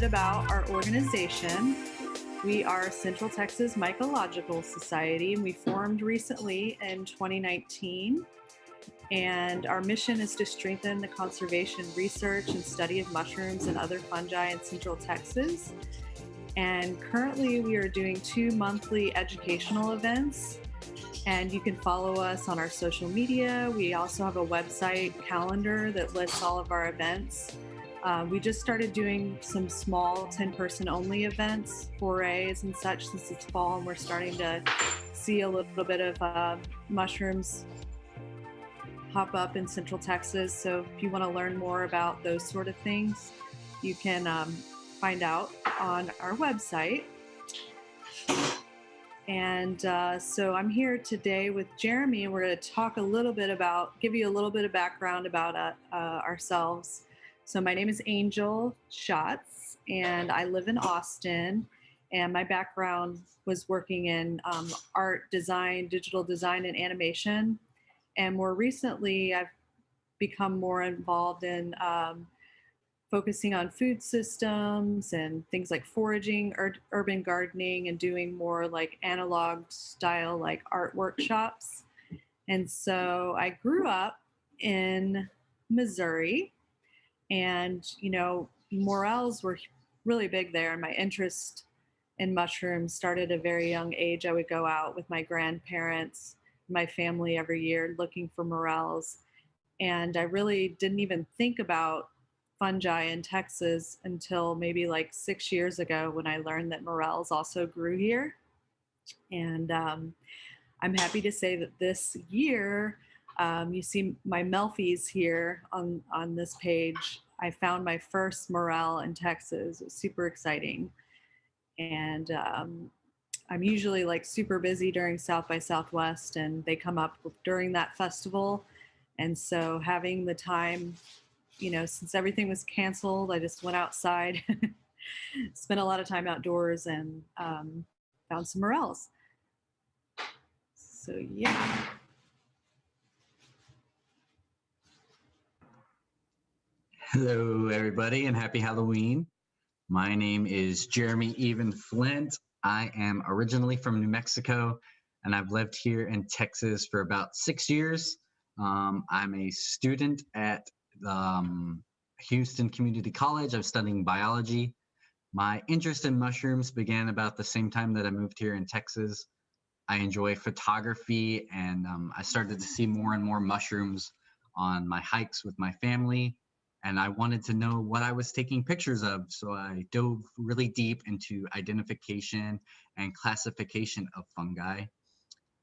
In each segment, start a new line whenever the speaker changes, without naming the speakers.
about our organization. We are Central Texas Mycological Society, and we formed recently in 2019. And our mission is to strengthen the conservation, research, and study of mushrooms and other fungi in Central Texas. And currently, we are doing 2 monthly educational events. And you can follow us on our social media. We also have a website calendar that lists all of our events. We just started doing some small 10-person only events, forays and such, since it's fall and we're starting to see a little bit of mushrooms pop up in Central Texas. So if you want to learn more about those sort of things, you can find out on our website. And so I'm here today with Jeremy, and we're going to talk a little bit about, give you a little bit of background about ourselves. So my name is Angel Schatz, and I live in Austin. And my background was working in art, design, digital design, and animation. And more recently, I've become more involved in focusing on food systems and things like foraging, urban gardening, and doing more like analog style like art workshops. And so I grew up in Missouri, and morels were really big there, and my interest in mushrooms started at a very young age. I would go out with my grandparents, my family every year looking for morels, and I really didn't even think about fungi in Texas until maybe like 6 years ago, when I learned that morels also grew here. And I'm happy to say that this year, you see my Melfies here on this page. I found my first morel in Texas. It was super exciting. And I'm usually like super busy during South by Southwest, and they come up during that festival. And so having the time, since everything was canceled, I just went outside, spent a lot of time outdoors, and found some morels. So, yeah.
Hello, everybody, and happy Halloween. My name is Jeremy Even Flint. I am originally from New Mexico, and I've lived here in Texas for about 6 years. I'm a student at Houston Community College. I'm studying biology. My interest in mushrooms began about the same time that I moved here in Texas. I enjoy photography, and I started to see more and more mushrooms on my hikes with my family, and I wanted to know what I was taking pictures of. So I dove really deep into identification and classification of fungi.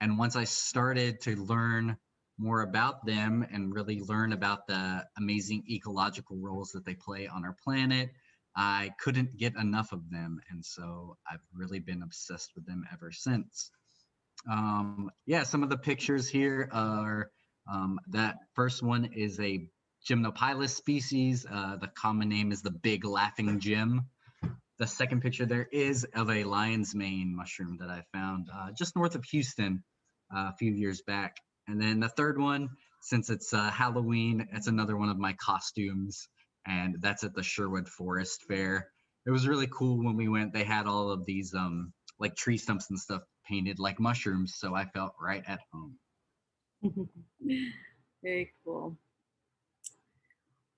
And once I started to learn more about them and really learn about the amazing ecological roles that they play on our planet, I couldn't get enough of them. And so I've really been obsessed with them ever since. Some of the pictures here are, that first one is a Gymnopilus species. The common name is the big laughing Gym. The second picture there is of a lion's mane mushroom that I found just north of Houston a few years back. And then the third one, since it's Halloween, it's another one of my costumes, and that's at the Sherwood Forest Fair. It was really cool when we went. They had all of these like tree stumps and stuff painted like mushrooms, so I felt right at home.
Very cool.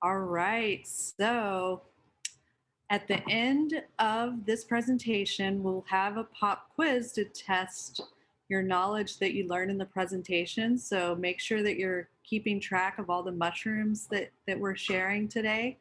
All right, so at the end of this presentation, we'll have a pop quiz to test your knowledge that you learned in the presentation. So make sure that you're keeping track of all the mushrooms that we're sharing today.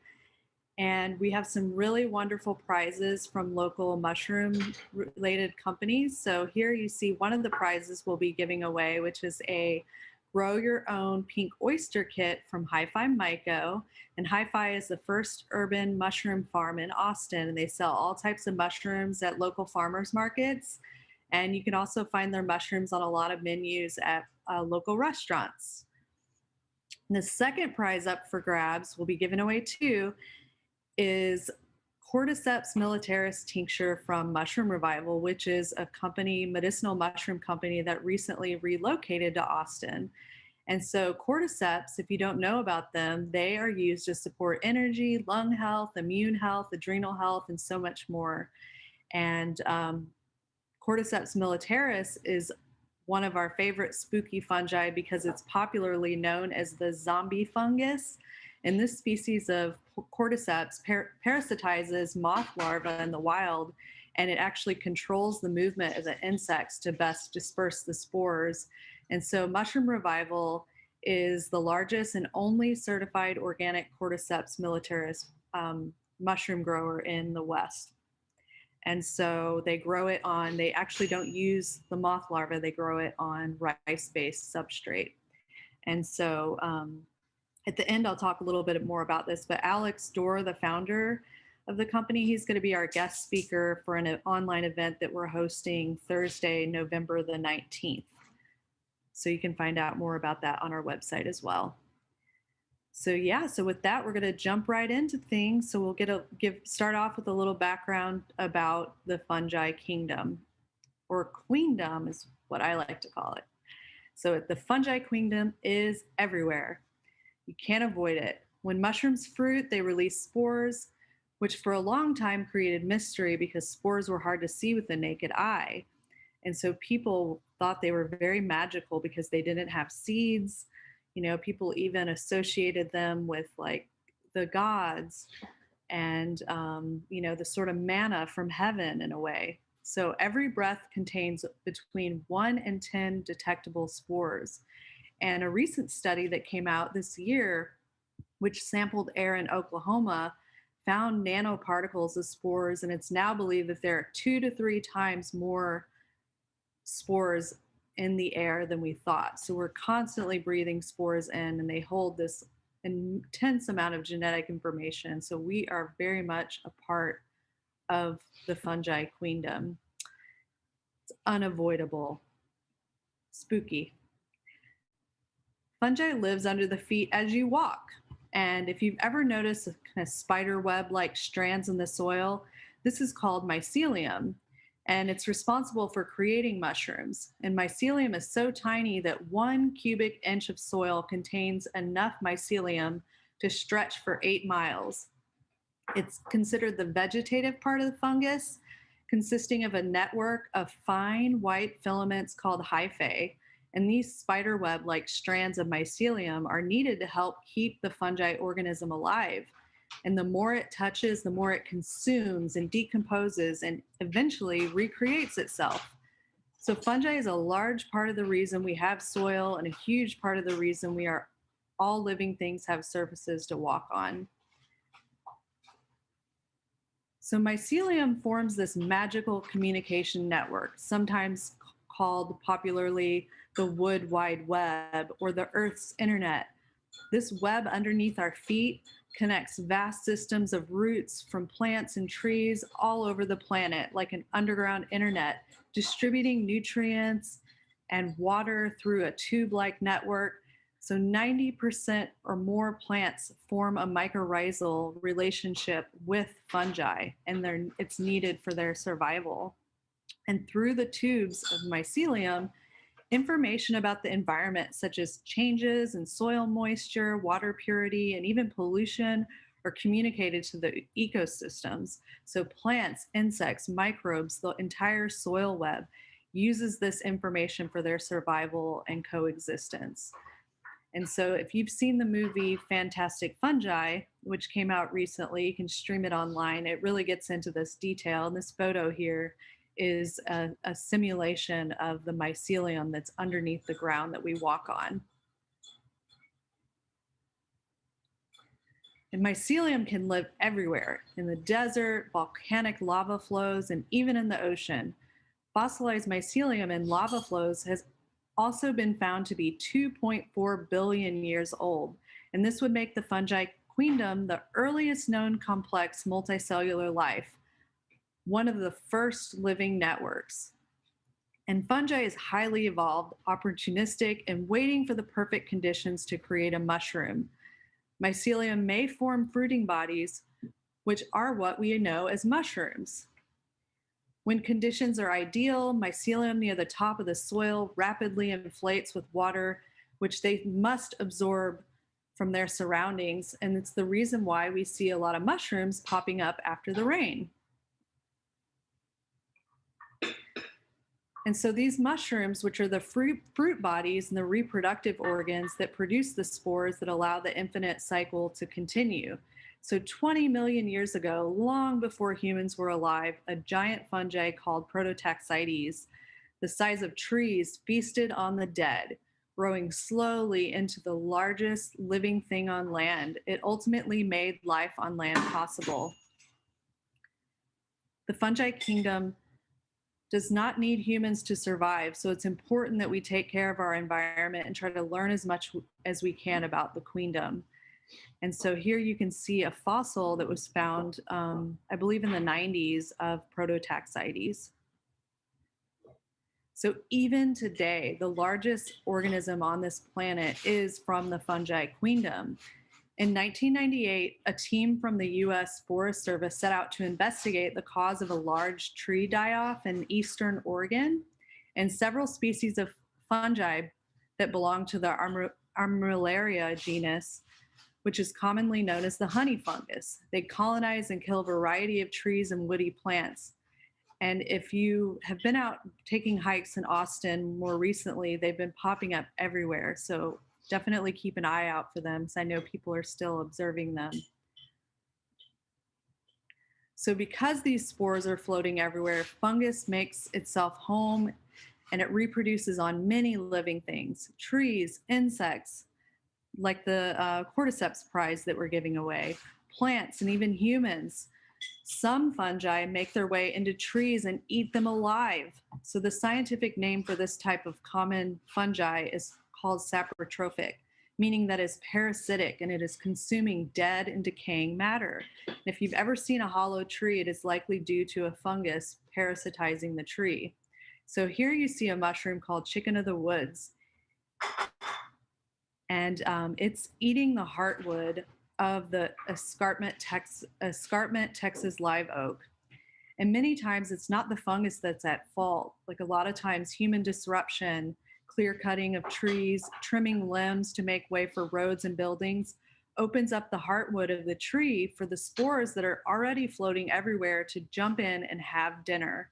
And we have some really wonderful prizes from local mushroom-related companies. So here you see one of the prizes we'll be giving away, which is a Grow Your Own Pink Oyster Kit from Hi-Fi Myco. And Hi-Fi is the first urban mushroom farm in Austin, and they sell all types of mushrooms at local farmers markets. And you can also find their mushrooms on a lot of menus at local restaurants. And the second prize up for grabs, will be given away too, is Cordyceps militaris tincture from Mushroom Revival, which is a company, medicinal mushroom company, that recently relocated to Austin. And so cordyceps, if you don't know about them, they are used to support energy, lung health, immune health, adrenal health, and so much more. And Cordyceps militaris is one of our favorite spooky fungi because it's popularly known as the zombie fungus. And this species of cordyceps parasitizes moth larvae in the wild, and it actually controls the movement of the insects to best disperse the spores. And so, Mushroom Revival is the largest and only certified organic Cordyceps militaris mushroom grower in the West. And so they actually don't use the moth larva, they grow it on rice based substrate. And so at the end, I'll talk a little bit more about this, but Alex Dorr, the founder of the company, he's going to be our guest speaker for an online event that we're hosting Thursday, November the 19th. So you can find out more about that on our website as well. So with that, we're going to jump right into things. So we'll start off with a little background about the fungi kingdom, or queendom is what I like to call it. So the fungi kingdom is everywhere. You can't avoid it. When mushrooms fruit, they release spores, which for a long time created mystery because spores were hard to see with the naked eye. And so people thought they were very magical because they didn't have seeds. People even associated them with like the gods and, the sort of manna from heaven in a way. So every breath contains between 1 and 10 detectable spores. And a recent study that came out this year, which sampled air in Oklahoma, found nanoparticles of spores. And it's now believed that there are 2 to 3 times more spores in the air than we thought. So we're constantly breathing spores in, and they hold this intense amount of genetic information. So we are very much a part of the fungi queendom. It's unavoidable. Spooky. Fungi lives under the feet as you walk. And if you've ever noticed a kind of spider web like strands in the soil, this is called mycelium. And it's responsible for creating mushrooms. And mycelium is so tiny that 1 cubic inch of soil contains enough mycelium to stretch for 8 miles. It's considered the vegetative part of the fungus, consisting of a network of fine white filaments called hyphae. And these spider web like strands of mycelium are needed to help keep the fungi organism alive. And the more it touches, the more it consumes and decomposes and eventually recreates itself. So fungi is a large part of the reason we have soil and a huge part of the reason all living things have surfaces to walk on. So mycelium forms this magical communication network, sometimes called popularly the Wood Wide Web or the Earth's Internet. This web underneath our feet connects vast systems of roots from plants and trees all over the planet, like an underground internet, distributing nutrients and water through a tube-like network. So 90% or more plants form a mycorrhizal relationship with fungi, and it's needed for their survival. And through the tubes of mycelium, information about the environment, such as changes in soil moisture, water purity, and even pollution, are communicated to the ecosystems. So plants, insects, microbes, the entire soil web uses this information for their survival and coexistence. And so if you've seen the movie Fantastic Fungi, which came out recently, you can stream it online. It really gets into this detail. And this photo here is a simulation of the mycelium that's underneath the ground that we walk on. And mycelium can live everywhere, in the desert, volcanic lava flows, and even in the ocean. Fossilized mycelium in lava flows has also been found to be 2.4 billion years old. And this would make the fungi queendom the earliest known complex multicellular life, one of the first living networks. And fungi is highly evolved, opportunistic, and waiting for the perfect conditions to create a mushroom. Mycelium may form fruiting bodies, which are what we know as mushrooms. When conditions are ideal, mycelium near the top of the soil rapidly inflates with water, which they must absorb from their surroundings. And it's the reason why we see a lot of mushrooms popping up after the rain. And so these mushrooms, which are the fruit bodies and the reproductive organs that produce the spores that allow the infinite cycle to continue. So 20 million years ago, long before humans were alive, a giant fungi called Prototaxites, the size of trees, feasted on the dead, growing slowly into the largest living thing on land. It ultimately made life on land possible. The fungi kingdom does not need humans to survive. So it's important that we take care of our environment and try to learn as much as we can about the queendom. And so here you can see a fossil that was found, I believe, in the 90s of Prototaxites. So even today, the largest organism on this planet is from the fungi queendom. In 1998, a team from the US Forest Service set out to investigate the cause of a large tree die off in eastern Oregon, and several species of fungi that belong to the Armillaria genus, which is commonly known as the honey fungus. They colonize and kill a variety of trees and woody plants. And if you have been out taking hikes in Austin more recently, they've been popping up everywhere. So definitely keep an eye out for them, because I know people are still observing them. So because these spores are floating everywhere, fungus makes itself home and it reproduces on many living things, trees, insects, like the cordyceps prize that we're giving away, plants, and even humans. Some fungi make their way into trees and eat them alive. So the scientific name for this type of common fungi is called saprotrophic, meaning that it's parasitic and it is consuming dead and decaying matter. And if you've ever seen a hollow tree, it is likely due to a fungus parasitizing the tree. So here you see a mushroom called chicken of the woods, and it's eating the heartwood of the escarpment Texas live oak. And many times it's not the fungus that's at fault. Like a lot of times, human disruption, clear cutting of trees, trimming limbs to make way for roads and buildings, opens up the heartwood of the tree for the spores that are already floating everywhere to jump in and have dinner.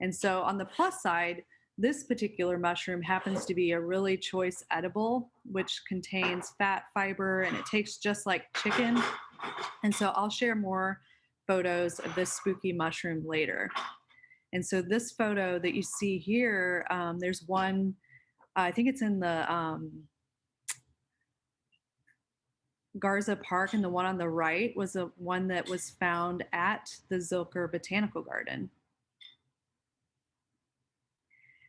And so, on the plus side, this particular mushroom happens to be a really choice edible, which contains fat, fiber, and it tastes just like chicken. And so I'll share more photos of this spooky mushroom later. And so this photo that you see here, there's one, I think it's in the Garza Park, and the one on the right was a one that was found at the Zilker Botanical Garden.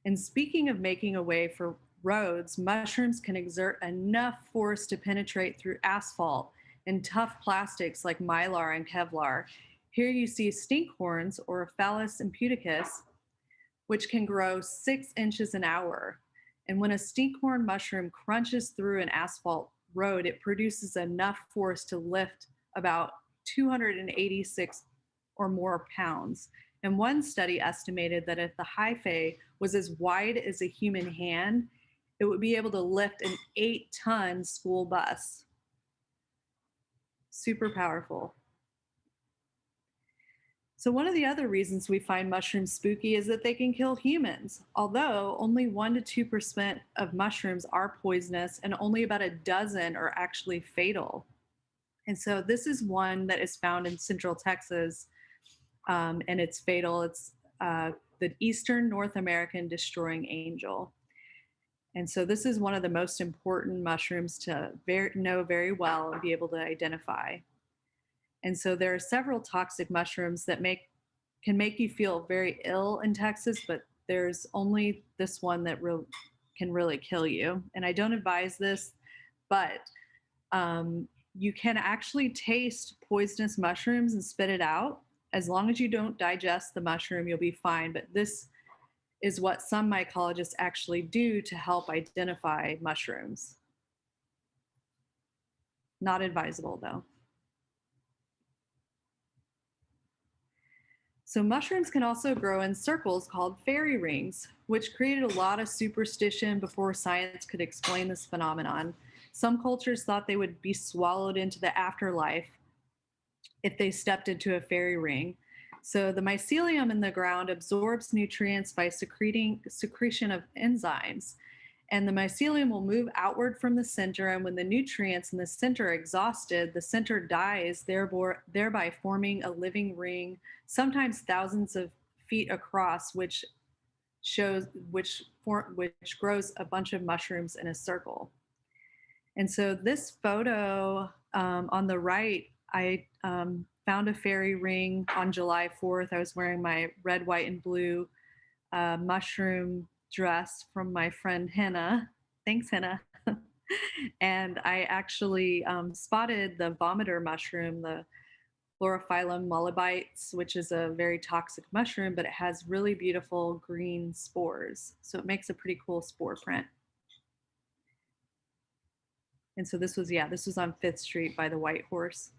And speaking of making a way for roads, mushrooms can exert enough force to penetrate through asphalt and tough plastics like mylar and Kevlar. Here you see stinkhorns, or Phallus imputicus, which can grow 6 inches an hour. And when a stinkhorn mushroom crunches through an asphalt road, it produces enough force to lift about 286 or more pounds. And one study estimated that if the hyphae was as wide as a human hand, it would be able to lift an 8-ton school bus. Super powerful. So one of the other reasons we find mushrooms spooky is that they can kill humans. Although only 1 to 2% of mushrooms are poisonous and only about a dozen are actually fatal. And so this is one that is found in Central Texas, and it's fatal. It's the Eastern North American destroying angel. And so this is one of the most important mushrooms to know very well and be able to identify. And so there are several toxic mushrooms that can make you feel very ill in Texas, but there's only this one that can really kill you. And I don't advise this, but you can actually taste poisonous mushrooms and spit it out. As long as you don't digest the mushroom, you'll be fine. But this is what some mycologists actually do to help identify mushrooms. Not advisable, though. So mushrooms can also grow in circles called fairy rings, which created a lot of superstition before science could explain this phenomenon. Some cultures thought they would be swallowed into the afterlife if they stepped into a fairy ring. So the mycelium in the ground absorbs nutrients by secretion of enzymes. And the mycelium will move outward from the center. And when the nutrients in the center are exhausted, the center dies, thereby forming a living ring, sometimes thousands of feet across, shows which grows a bunch of mushrooms in a circle. And so this photo on the right, I found a fairy ring on July 4th. I was wearing my red, white, and blue mushroom dress from my friend Henna. Thanks, Henna. And I actually spotted the vomiter mushroom, the Chlorophyllum mollibites, which is a very toxic mushroom, but it has really beautiful green spores. So it makes a pretty cool spore print. And so this was on 5th Street by the White Horse.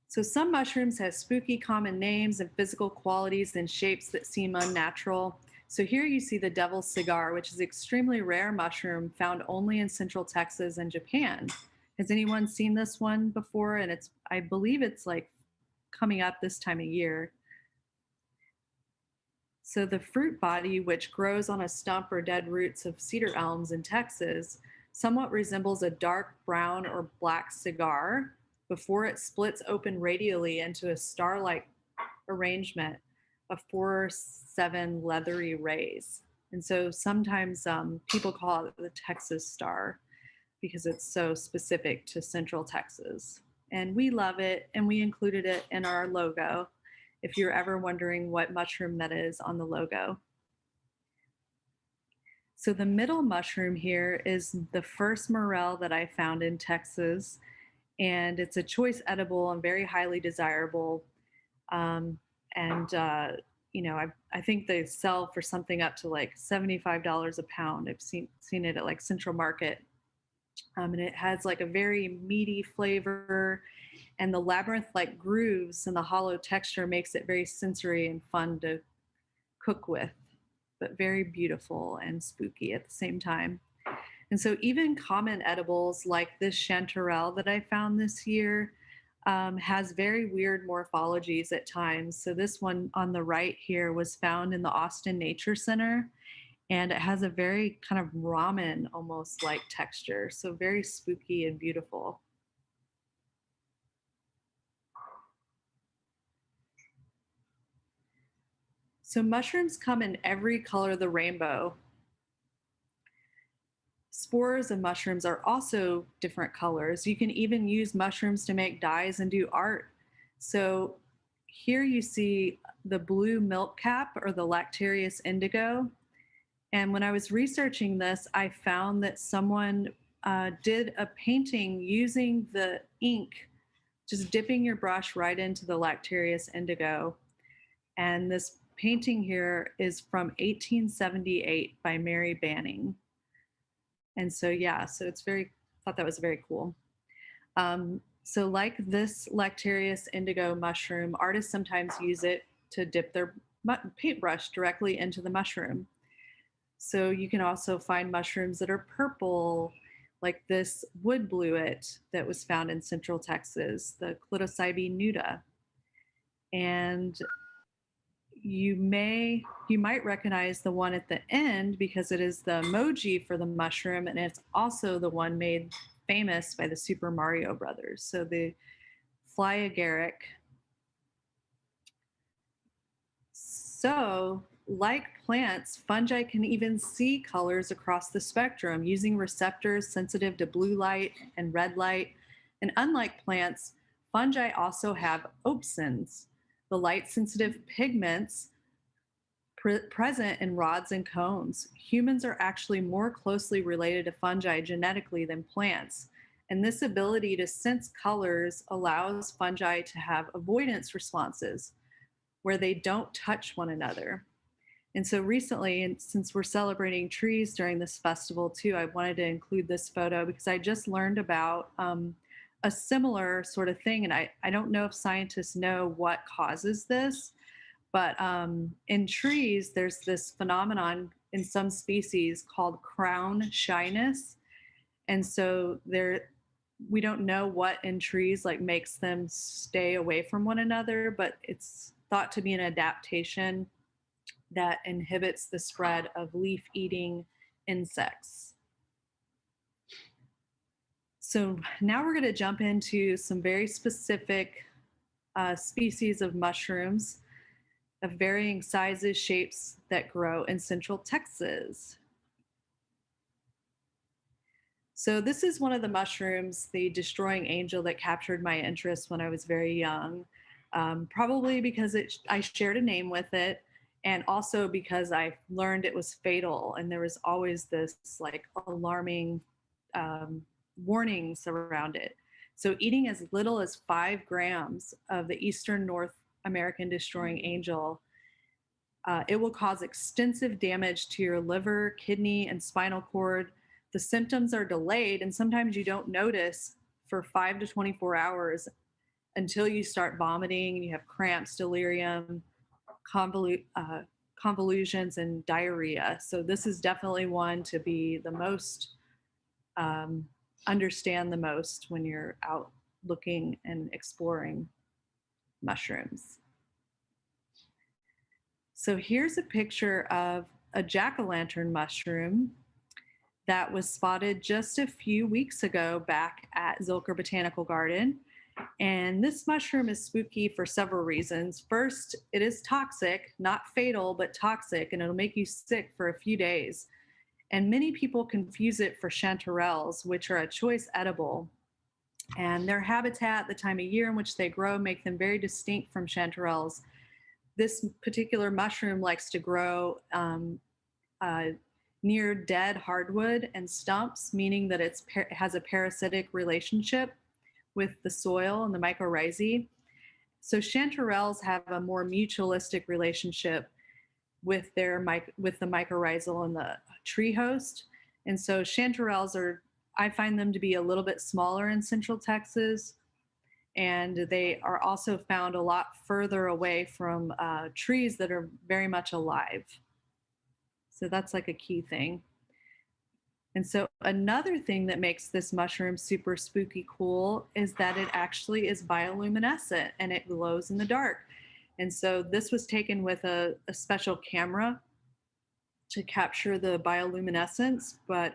So some mushrooms have spooky common names and physical qualities and shapes that seem unnatural. So here you see the devil's cigar, which is an extremely rare mushroom found only in Central Texas and Japan. Has anyone seen this one before? And I believe it's like coming up this time of year. So the fruit body, which grows on a stump or dead roots of cedar elms in Texas, somewhat resembles a dark brown or black cigar before it splits open radially into a star-like arrangement of 4 or 7 leathery rays. And so sometimes people call it the Texas star because it's so specific to Central Texas. And we love it, and we included it in our logo if you're ever wondering what mushroom that is on the logo. So the middle mushroom here is the first morel that I found in Texas, and it's a choice edible and very highly desirable. Um, and I think they sell for something up to like $75 a pound. I've seen it at like Central Market, and it has like a very meaty flavor, and the labyrinth-like grooves and the hollow texture makes it very sensory and fun to cook with, but very beautiful and spooky at the same time. And so even common edibles like this chanterelle that I found this year has very weird morphologies at times. So this one on the right here was found in the Austin Nature Center, and it has a very kind of ramen almost like texture. So very spooky and beautiful. So mushrooms come in every color of the rainbow. Spores of mushrooms are also different colors. You can even use mushrooms to make dyes and do art. So here you see the blue milk cap or the Lactarius indigo. And when I was researching this, I found that someone did a painting using the ink, just dipping your brush right into the Lactarius indigo. And this painting here is from 1878 by Mary Banning. And so, yeah, so thought that was very cool. So like this Lactarius indigo mushroom, artists sometimes use it to dip their paintbrush directly into the mushroom. So you can also find mushrooms that are purple, like this wood bluet that was found in Central Texas, the Clitocybe nuda. And you might recognize the one at the end because it is the emoji for the mushroom, and it's also the one made famous by the Super Mario Brothers. So the fly agaric. So like plants, fungi can even see colors across the spectrum using receptors sensitive to blue light and red light. And unlike plants, fungi also have opsins, the light sensitive pigments present in rods and cones. Humans are actually more closely related to fungi genetically than plants. And this ability to sense colors allows fungi to have avoidance responses where they don't touch one another. And so recently, and since we're celebrating trees during this festival too, I wanted to include this photo because I just learned about a similar sort of thing. And I don't know if scientists know what causes this, but in trees, there's this phenomenon in some species called crown shyness. And so we don't know what in trees like makes them stay away from one another, but it's thought to be an adaptation that inhibits the spread of leaf eating insects. So now we're going to jump into some very specific species of mushrooms of varying sizes, shapes that grow in Central Texas. So this is one of the mushrooms, the destroying angel, that captured my interest when I was very young. Probably because I shared a name with it, and also because I learned it was fatal, and there was always this like alarming um, warnings around it. So eating as little as 5 grams of the Eastern North American destroying angel, it will cause extensive damage to your liver, kidney, and spinal cord. The symptoms are delayed, and sometimes you don't notice for 5 to 24 hours until you start vomiting and you have cramps, delirium, convolutions, and diarrhea. So, this is definitely one to be the most, um, understand the most when you're out looking and exploring mushrooms. So here's a picture of a jack-o'-lantern mushroom that was spotted just a few weeks ago back at Zilker Botanical Garden. And this mushroom is spooky for several reasons. First, it is toxic, not fatal, but toxic, and it'll make you sick for a few days. And many people confuse it for chanterelles, which are a choice edible. And their habitat, the time of year in which they grow, make them very distinct from chanterelles. This particular mushroom likes to grow uh, near dead hardwood and stumps, meaning that it has a parasitic relationship with the soil and the mycorrhizae. So chanterelles have a more mutualistic relationship with with the mycorrhizal and the tree host. And so chanterelles I find them to be a little bit smaller in Central Texas, and they are also found a lot further away from trees that are very much alive. So that's like a key thing. And so another thing that makes this mushroom super spooky cool is that it actually is bioluminescent and it glows in the dark. And so this was taken with a special camera to capture the bioluminescence, but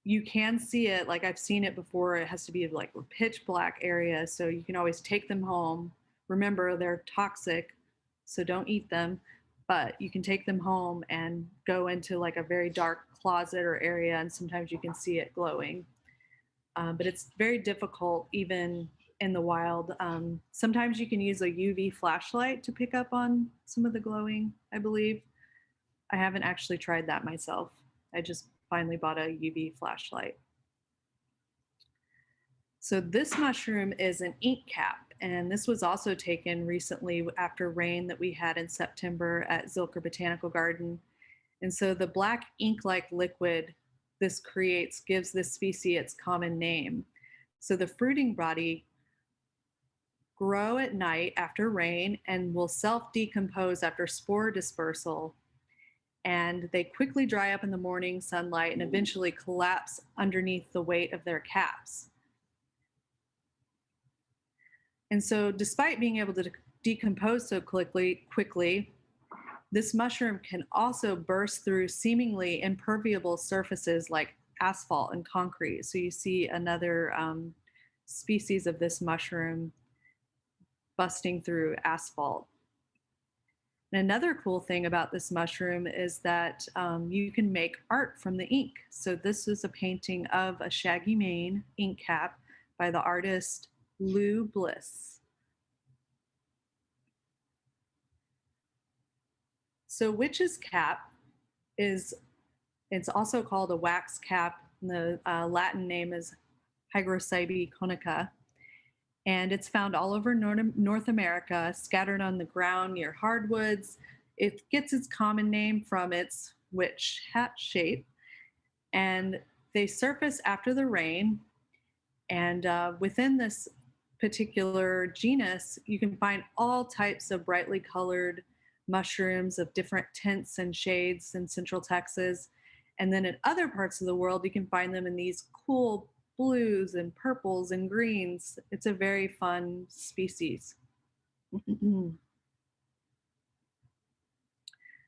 you can see it. Like I've seen it before. It has to be like a pitch black area, so you can always take them home. Remember, they're toxic, so don't eat them, but you can take them home and go into like a very dark closet or area, and sometimes you can see it glowing. But it's very difficult even in the wild. Sometimes you can use a UV flashlight to pick up on some of the glowing, I believe. I haven't actually tried that myself. I just finally bought a UV flashlight. So this mushroom is an ink cap, and this was also taken recently after rain that we had in September at Zilker Botanical Garden. And so the black ink-like liquid this creates gives this species its common name. So the fruiting body grow at night after rain and will self-decompose after spore dispersal, and they quickly dry up in the morning sunlight and eventually collapse underneath the weight of their caps. And so, despite being able to decompose so quickly, this mushroom can also burst through seemingly impermeable surfaces like asphalt and concrete. So, you see another species of this mushroom busting through asphalt. And another cool thing about this mushroom is that you can make art from the ink. So this is a painting of a shaggy mane ink cap by the artist Lou Bliss. So witch's cap it's also called a wax cap. The Latin name is Hygrocybe conica. And it's found all over North America, scattered on the ground near hardwoods. It gets its common name from its witch hat shape, and they surface after the rain. And within this particular genus, you can find all types of brightly colored mushrooms of different tints and shades in Central Texas. And then in other parts of the world, you can find them in these cool blues and purples and greens. It's a very fun species.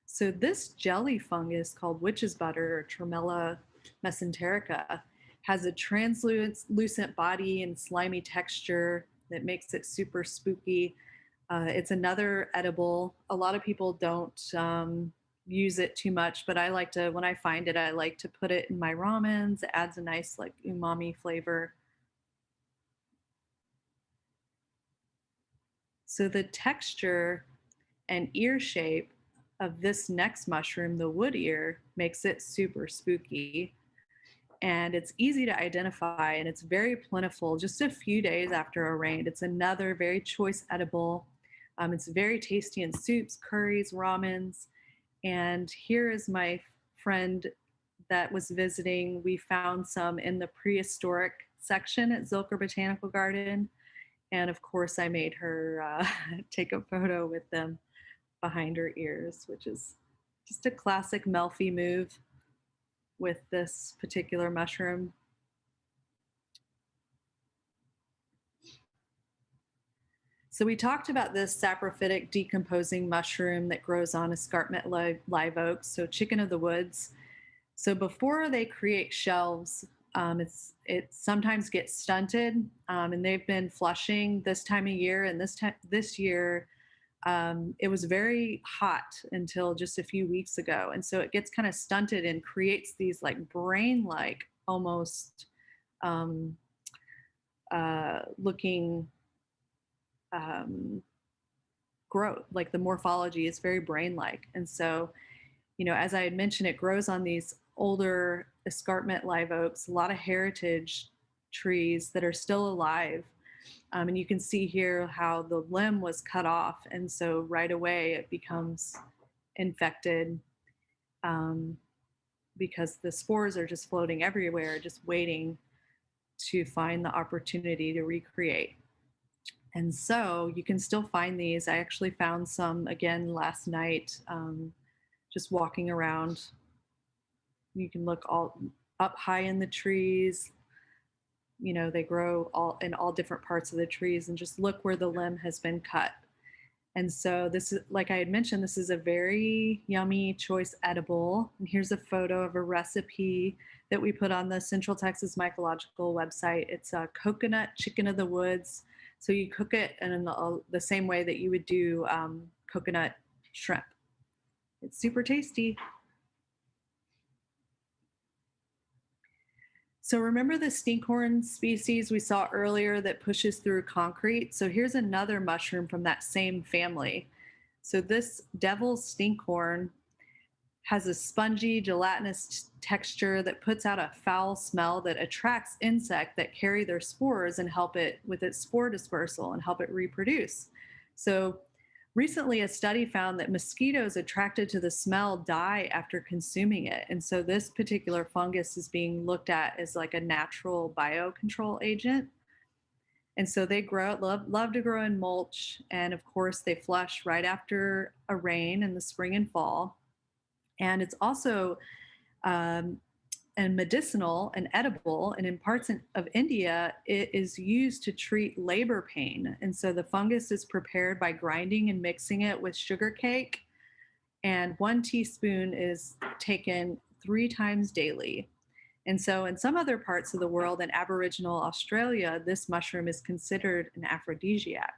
So this jelly fungus called witch's butter or Tremella mesenterica has a translucent body and slimy texture that makes it super spooky. It's another edible. A lot of people don't use it too much, but I like to, when I find it, I like to put it in my ramens. It adds a nice like umami flavor. So the texture and ear shape of this next mushroom, the wood ear, makes it super spooky. And it's easy to identify and it's very plentiful just a few days after a rain. It's another very choice edible. It's very tasty in soups, curries, ramens. And here is my friend that was visiting. We found some in the prehistoric section at Zilker Botanical Garden. And of course, I made her take a photo with them behind her ears, which is just a classic Melfi move with this particular mushroom. So we talked about this saprophytic decomposing mushroom that grows on escarpment live oaks, so chicken of the woods. So before they create shelves, it sometimes gets stunted, and they've been flushing this time of year. And this year, it was very hot until just a few weeks ago, and so it gets kind of stunted and creates these like brain-like almost um, looking growth. Like the morphology is very brain-like, and so as I had mentioned, it grows on these older escarpment live oaks, a lot of heritage trees that are still alive. And you can see here how the limb was cut off. And so right away it becomes infected um, because the spores are just floating everywhere, just waiting to find the opportunity to recreate. And so you can still find these. I actually found some again last night, just walking around. You can look all up high in the trees. They grow all in all different parts of the trees, and just look where the limb has been cut. And so this is, like I had mentioned, this is a very yummy choice edible. And here's a photo of a recipe that we put on the Central Texas Mycological website. It's a coconut chicken of the woods. So you cook it in the same way that you would do coconut shrimp. It's super tasty. So remember the stinkhorn species we saw earlier that pushes through concrete? So here's another mushroom from that same family. So this devil's stinkhorn has a spongy, gelatinous texture that puts out a foul smell that attracts insects that carry their spores and help it with its spore dispersal and help it reproduce. So recently, a study found that mosquitoes attracted to the smell die after consuming it. And so this particular fungus is being looked at as like a natural biocontrol agent. And so they love to grow in mulch. And of course, they flush right after a rain in the spring and fall. And it's also and medicinal and edible. And in parts of India, it is used to treat labor pain. And so the fungus is prepared by grinding and mixing it with sugar cake. And 1 teaspoon is taken 3 times daily. And so in some other parts of the world, in Aboriginal Australia, this mushroom is considered an aphrodisiac.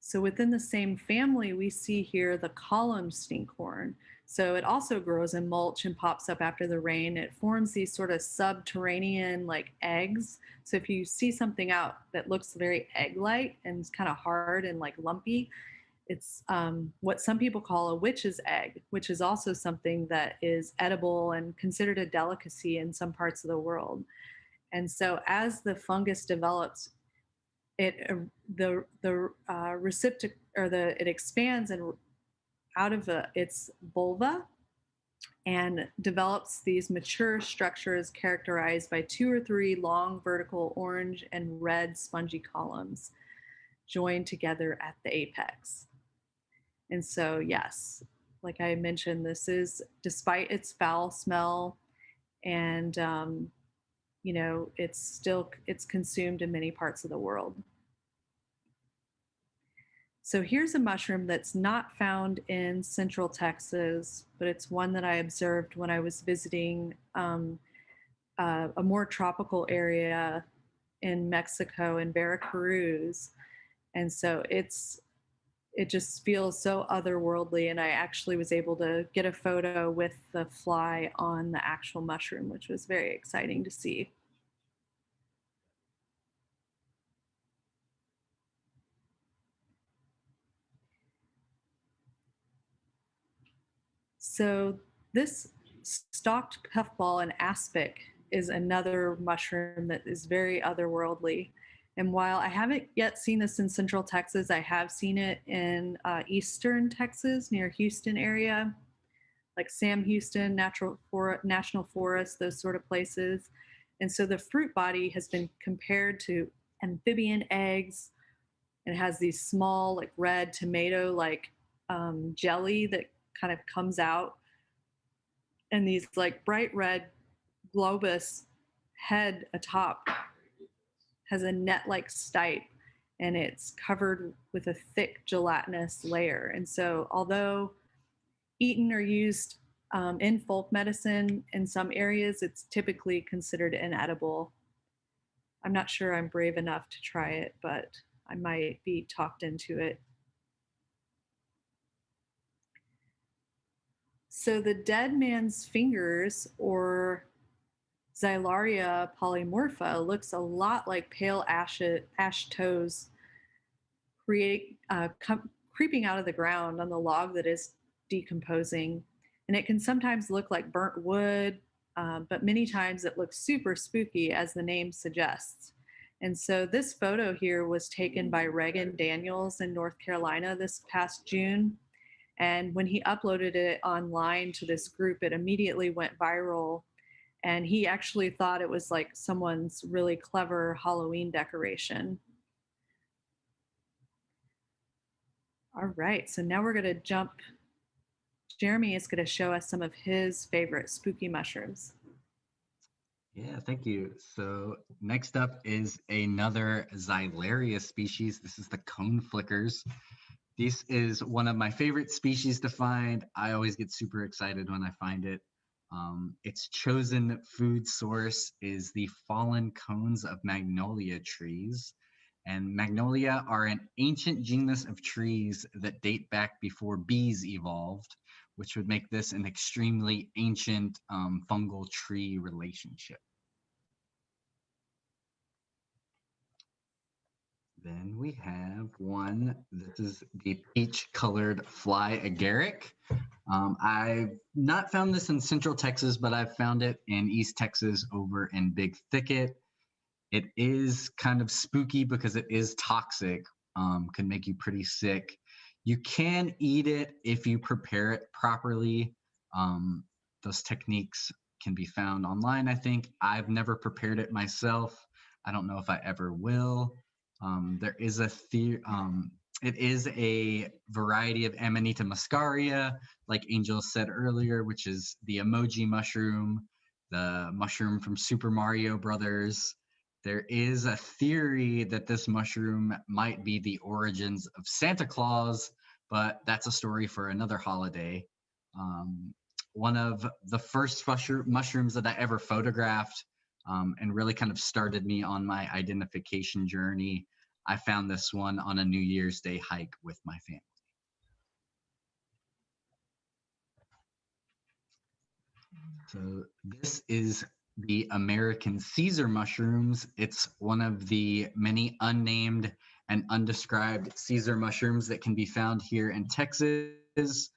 So within the same family, we see here the column stinkhorn. So it also grows in mulch and pops up after the rain. It forms these sort of subterranean like eggs. So if you see something out that looks very egg-like and it's kind of hard and like lumpy, it's what some people call a witch's egg, which is also something that is edible and considered a delicacy in some parts of the world. And so as the fungus develops, the receptacle or it expands and out of its vulva, and develops these mature structures characterized by 2 or 3 long vertical orange and red spongy columns joined together at the apex. And so, yes, like I mentioned, this is despite its foul smell and it's consumed in many parts of the world. So here's a mushroom that's not found in Central Texas, but it's one that I observed when I was visiting a more tropical area in Mexico in Veracruz. And so it just feels so otherworldly. And I actually was able to get a photo with the fly on the actual mushroom, which was very exciting to see. So this stalked puffball and aspic is another mushroom that is very otherworldly. And while I haven't yet seen this in Central Texas, I have seen it in Eastern Texas near Houston area, like Sam Houston National Forest, those sort of places. And so the fruit body has been compared to amphibian eggs and has these small, like red tomato like jelly that kind of comes out, and these like bright red globus head atop has a net like stipe, and it's covered with a thick gelatinous layer. And so, although eaten or used in folk medicine in some areas, it's typically considered inedible. I'm not sure I'm brave enough to try it, but I might be talked into it. So the dead man's fingers, or Xylaria polymorpha, looks a lot like pale ash toes creeping out of the ground on the log that is decomposing. And it can sometimes look like burnt wood, but many times it looks super spooky, as the name suggests. And so this photo here was taken by Reagan Daniels in North Carolina this past June. And when he uploaded it online to this group, it immediately went viral. And he actually thought it was like someone's really clever Halloween decoration. All right, so now we're going to jump. Jeremy is going to show us some of his favorite spooky mushrooms.
Yeah, thank you. So next up is another Xylaria species. This is the cone flickers. This is one of my favorite species to find. I always get super excited when I find it. Its chosen food source is the fallen cones of magnolia trees. And magnolia are an ancient genus of trees that date back before bees evolved, which would make this an extremely ancient fungal tree relationship. Then we have one. This is the peach-colored fly agaric. I've not found this in Central Texas, but I've found it in East Texas over in Big Thicket. It is kind of spooky because it is toxic, can make you pretty sick. You can eat it if you prepare it properly. Um, those techniques can be found online, I think. I've never prepared it myself. I don't know if I ever will. There is it is a variety of Amanita muscaria, like Angel said earlier, which is the emoji mushroom, the mushroom from Super Mario Brothers. There is a theory that this mushroom might be the origins of Santa Claus, but that's a story for another holiday. Um, One of the first mushrooms that I ever photographed, and really kind of started me on my identification journey. I found this one on a New Year's Day hike with my family. So this is the American Caesar mushrooms. It's one of the many unnamed and undescribed Caesar mushrooms that can be found here in Texas.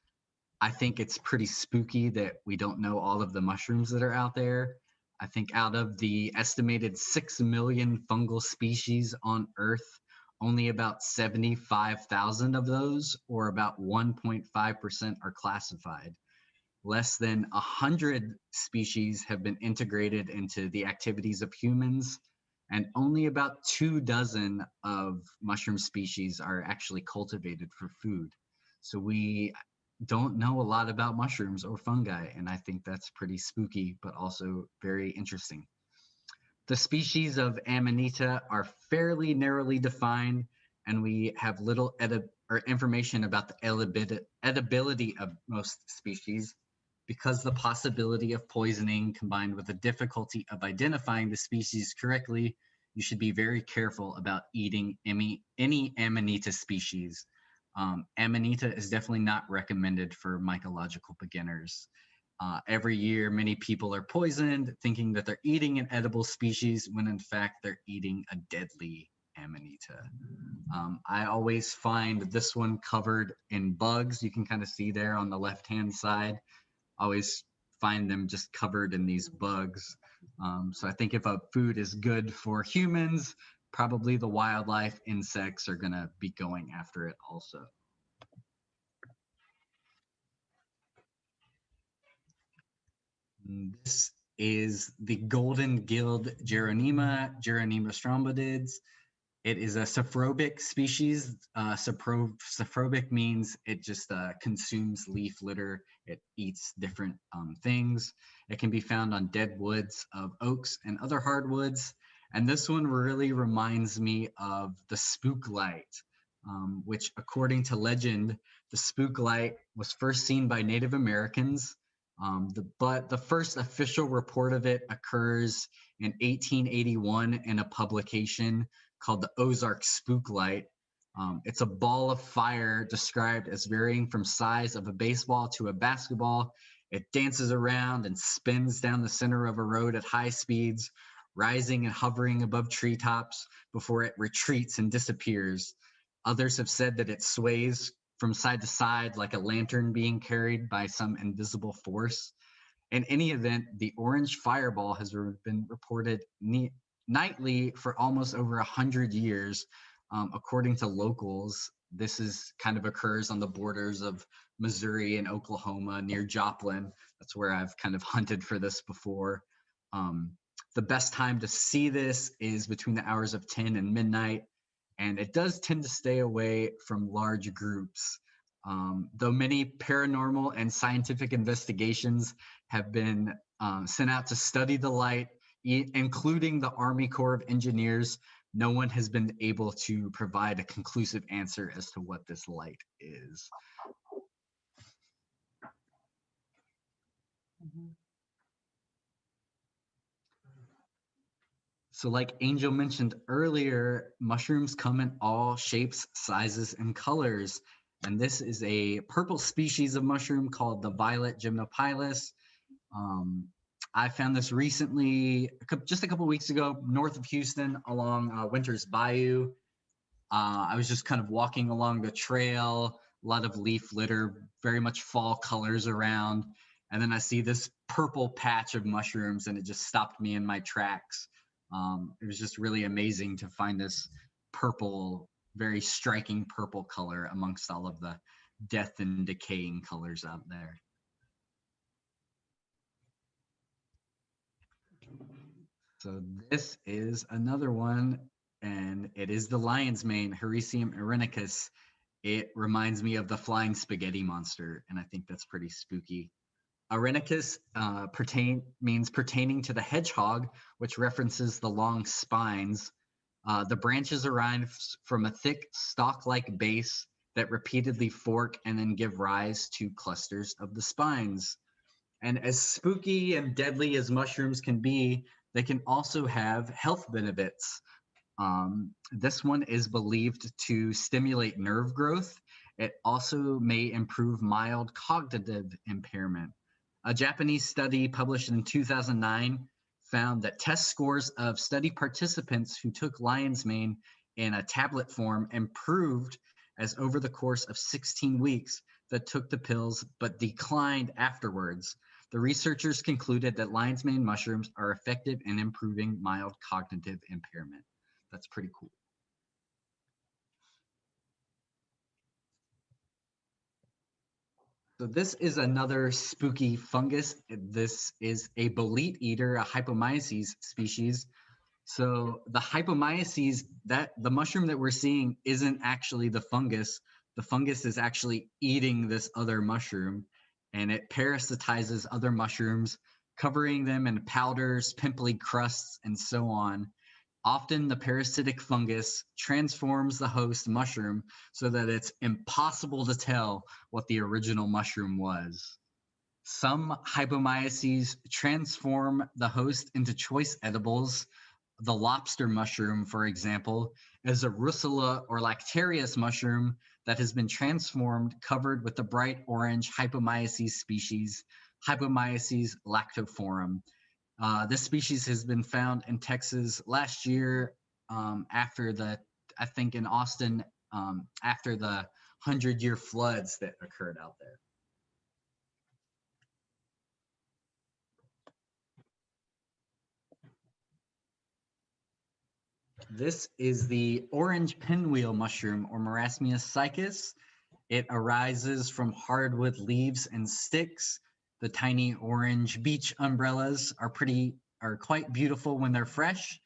I think it's pretty spooky that we don't know all of the mushrooms that are out there. I think out of the estimated 6 million fungal species on Earth, only about 75,000 of those, or about 1.5%, are classified. less than 100 species have been integrated into the activities of humans, and only about 24 of mushroom species are actually cultivated for food. So we don't know a lot about mushrooms or fungi, and I think that's pretty spooky, but also very interesting. The species of Amanita are fairly narrowly defined, and we have little or information about the edibility of most species because the possibility of poisoning combined with the difficulty of identifying the species correctly. You should be very careful about eating any Amanita species. Amanita is definitely not recommended for mycological beginners. Every year, many people are poisoned thinking that they're eating an edible species when in fact they're eating a deadly Amanita. I always find this one covered in bugs. You can kind of see there on the left-hand side. I always find them just covered in these bugs. So I think if a food is good for humans, probably the wildlife insects are going to be going after it also. This is the golden gilled Geronima strombodids. It is a saprobic species. Saprobic means it just consumes leaf litter. It eats different things. It can be found on dead woods of oaks and other hardwoods. And this one really reminds me of the spook light, which according to legend, the spook light was first seen by Native Americans. But the first official report of it occurs in 1881 in a publication called the Ozark Spook Light. It's a ball of fire described as varying from size of a baseball to a basketball. It dances around and spins down the center of a road at high speeds, rising and hovering above treetops before it retreats and disappears. Others have said that it sways from side to side like a lantern being carried by some invisible force. In any event, the orange fireball has been reported nightly for almost over 100 years. According to locals, this is kind of occurs on the borders of Missouri and Oklahoma near Joplin. That's where I've kind of hunted for this before. The best time to see this is between the hours of 10 and midnight, and it does tend to stay away from large groups. Though many paranormal and scientific investigations have been sent out to study the light, including the Army Corps of Engineers, no one has been able to provide a conclusive answer as to what this light is. So like Angel mentioned earlier, mushrooms come in all shapes, sizes, and colors. And this is a purple species of mushroom called the violet gymnopilus. Um, I found this recently, just a couple weeks ago, north of Houston along Winters Bayou. I was just kind of walking along the trail, a lot of leaf litter, very much fall colors around. And then I see this purple patch of mushrooms and it just stopped me in my tracks. It was just really amazing to find this purple, very striking purple color amongst all of the death and decaying colors out there. So this is another one, and it is the lion's mane, Hericium irenicus. It reminds me of the flying spaghetti monster, and I think that's pretty spooky. Irenicus means pertaining to the hedgehog, which references the long spines. The branches arise from a thick stalk-like base that repeatedly fork and then give rise to clusters of the spines. And as spooky and deadly as mushrooms can be, they can also have health benefits. This one is believed to stimulate nerve growth. It also may improve mild cognitive impairment. A Japanese study published in 2009 found that test scores of study participants who took lion's mane in a tablet form improved as over the course of 16 weeks that took the pills but declined afterwards. The researchers concluded that lion's mane mushrooms are effective in improving mild cognitive impairment. That's pretty cool. So this is another spooky fungus. This is a bolete eater, a hypomyces species. So the hypomyces, that the mushroom that we're seeing isn't actually the fungus. The fungus is actually eating this other mushroom, and it parasitizes other mushrooms, covering them in powders, pimply crusts, and so on. Often the parasitic fungus transforms the host mushroom so that it's impossible to tell what the original mushroom was. Some hypomyces transform the host into choice edibles. The lobster mushroom, for example, is a russula or lactarius mushroom that has been transformed, covered with the bright orange hypomyces species, Hypomyces lactoforum. This species has been found in Texas last year after I think in Austin, after the 100-year floods that occurred out there. This is the orange pinwheel mushroom, or Marasmius cycas. It arises from hardwood leaves and sticks. The tiny orange beach umbrellas are quite beautiful when they're fresh.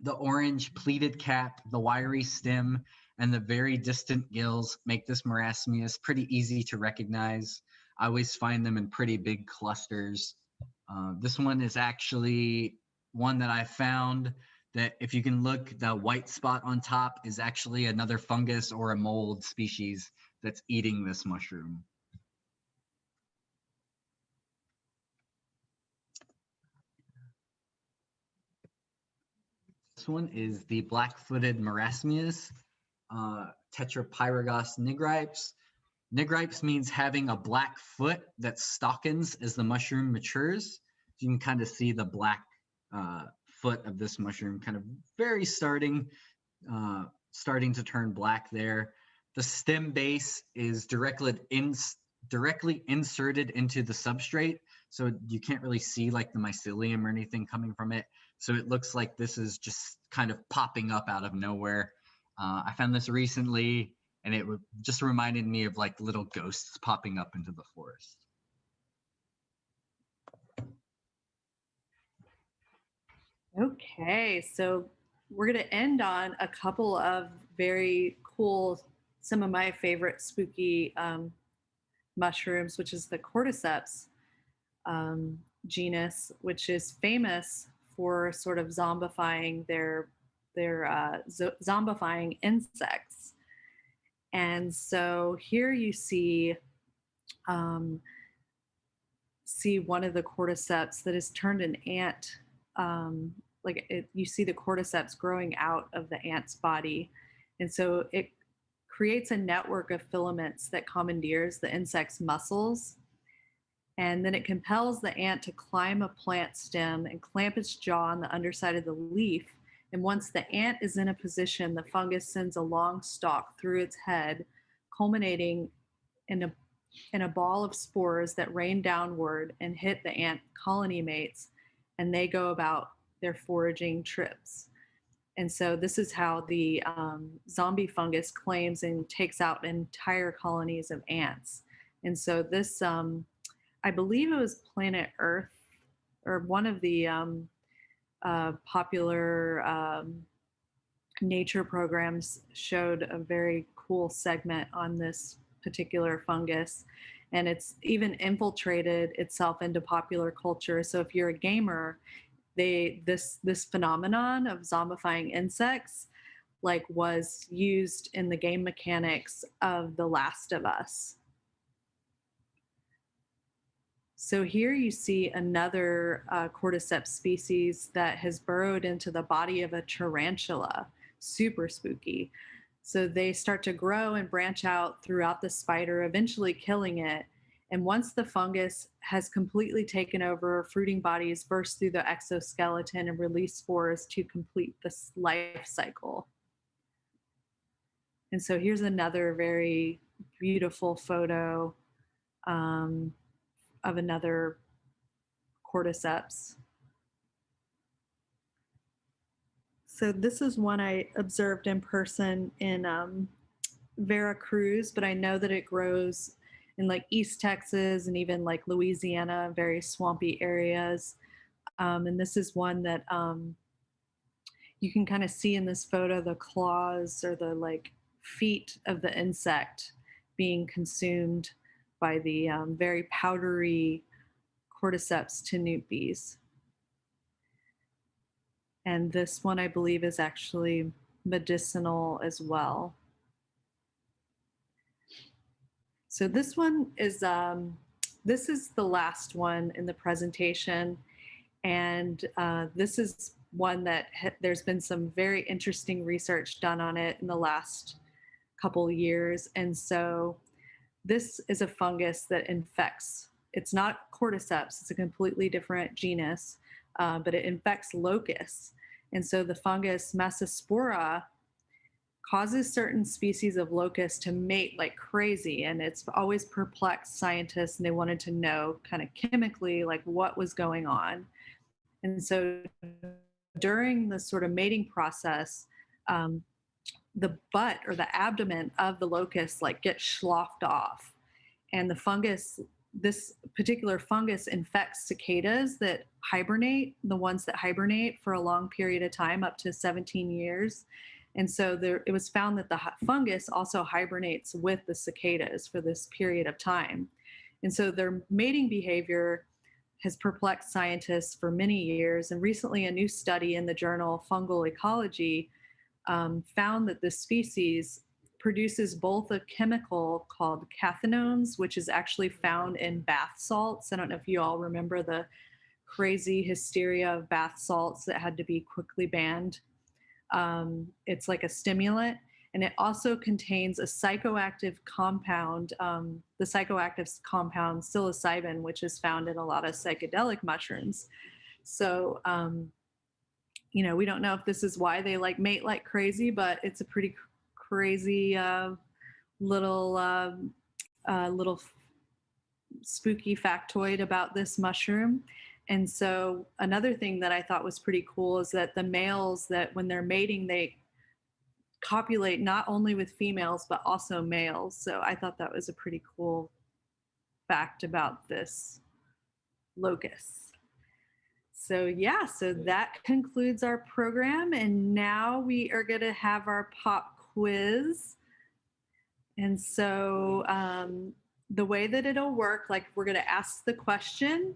The orange pleated cap, the wiry stem, and the very distant gills make this Marasmius pretty easy to recognize. I always find them in pretty big clusters. This one is actually one that I found that if you can look, the white spot on top is actually another fungus or a mold species that's eating this mushroom. This one is the black-footed Marasmius, Tetrapyragos nigripes. Nigripes means having a black foot that stockens as the mushroom matures. You can kind of see the black foot of this mushroom kind of very starting to turn black there. The stem base is directly inserted into the substrate, so you can't really see like the mycelium or anything coming from it. So it looks like this is just kind of popping up out of nowhere. I found this recently, and it just reminded me of like little ghosts popping up into the forest.
Okay, so we're going to end on a couple of very cool, some of my favorite spooky mushrooms, which is the cordyceps genus, which is famous for sort of zombifying zombifying insects. And so here you um, see one of the cordyceps that has turned an ant. You see the cordyceps growing out of the ant's body, and so it creates a network of filaments that commandeers the insect's muscles, and then it compels the ant to climb a plant stem and clamp its jaw on the underside of the leaf. And once the ant is in a position, the fungus sends a long stalk through its head, culminating in a ball of spores that rain downward and hit the ant colony mates, and they go about their foraging trips. And so this is how the zombie fungus claims and takes out entire colonies of ants. And so this, I believe it was Planet Earth, or one of the popular nature programs showed a very cool segment on this particular fungus, and it's even infiltrated itself into popular culture. So if you're a gamer, this phenomenon of zombifying insects like was used in the game mechanics of The Last of Us. So here you see another cordyceps species that has burrowed into the body of a tarantula. Super spooky. So they start to grow and branch out throughout the spider, eventually killing it. And once the fungus has completely taken over, fruiting bodies burst through the exoskeleton and release spores to complete this life cycle. And so here's another very beautiful photo of another cordyceps. So this is one I observed in person in Veracruz, but I know that it grows in like East Texas and even like Louisiana, very swampy areas. And this is one that you can kind of see in this photo the claws or the like feet of the insect being consumed by the very powdery cordyceps tenuta bees. And this one, I believe, is actually medicinal as well. So this is the last one in the presentation, and this is one that there's been some very interesting research done on it in the last couple years. And so this is a fungus that infects. It's not cordyceps; it's a completely different genus, but it infects locusts. And so the fungus Mesospora causes certain species of locusts to mate like crazy, and it's always perplexed scientists, and they wanted to know kind of chemically like what was going on. And so during the sort of mating process, um, the butt or the abdomen of the locust like gets sloughed off, and the fungus, this particular fungus, infects cicadas that hibernate, the ones that hibernate for a long period of time, up to 17 years. And so it was found that the fungus also hibernates with the cicadas for this period of time. And so their mating behavior has perplexed scientists for many years. And recently, a new study in the journal Fungal Ecology found that this species produces both a chemical called cathinones, which is actually found in bath salts. I don't know if you all remember the crazy hysteria of bath salts that had to be quickly banned. It's like a stimulant, and it also contains a psychoactive compound, the psychoactive compound psilocybin, which is found in a lot of psychedelic mushrooms. So, we don't know if this is why they like mate like crazy, but it's a pretty crazy little spooky factoid about this mushroom. And so another thing that I thought was pretty cool is that the males, that when they're mating, they copulate not only with females but also males. So I thought that was a pretty cool fact about this locust. So yeah, so that concludes our program, and now we are going to have our pop quiz. And so the way that it'll work, like we're going to ask the question,